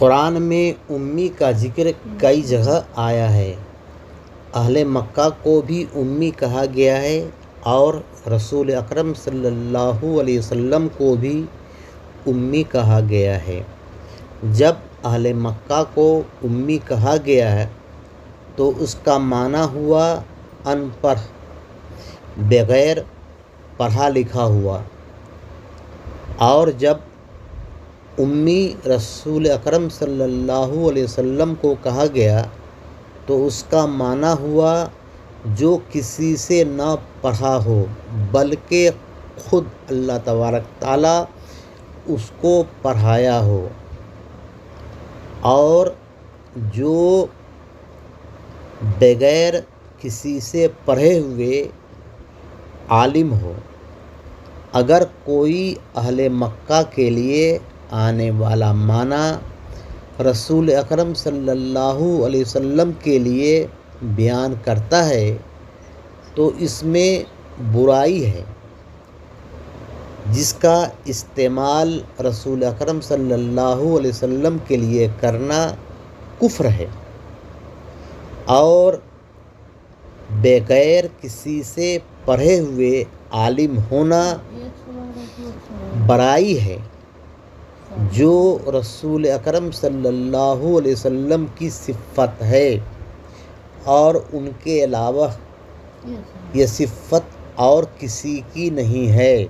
قرآن میں امی کا ذکر کئی جگہ آیا ہے۔ اہل مکہ کو بھی امی کہا گیا ہے اور رسول اکرم صلی اللہ علیہ وسلم کو بھی امی کہا گیا ہے۔ جب اہل مکہ کو امی کہا گیا ہے تو اس کا معنی ہوا ان پڑھ، بغیر پڑھا لکھا ہوا، اور جب امی رسول اکرم صلی اللہ علیہ وسلم کو کہا گیا تو اس کا معنی ہوا جو کسی سے نہ پڑھا ہو بلکہ خود اللہ تبارک تعالیٰ اس کو پڑھایا ہو، اور جو بغیر کسی سے پڑھے ہوئے عالم ہو۔ اگر کوئی اہل مکہ کے لیے آنے والا معنی رسول اکرم صلی اللہ علیہ وسلم کے لیے بیان کرتا ہے تو اس میں برائی ہے، جس کا استعمال رسول اکرم صلی اللہ علیہ وسلم کے لیے کرنا کفر ہے، اور بغیر کسی سے پڑھے ہوئے عالم ہونا برائی ہے، جو رسول اکرم صلی اللہ علیہ وسلم کی صفت ہے، اور ان کے علاوہ یہ صفت اور کسی کی نہیں ہے۔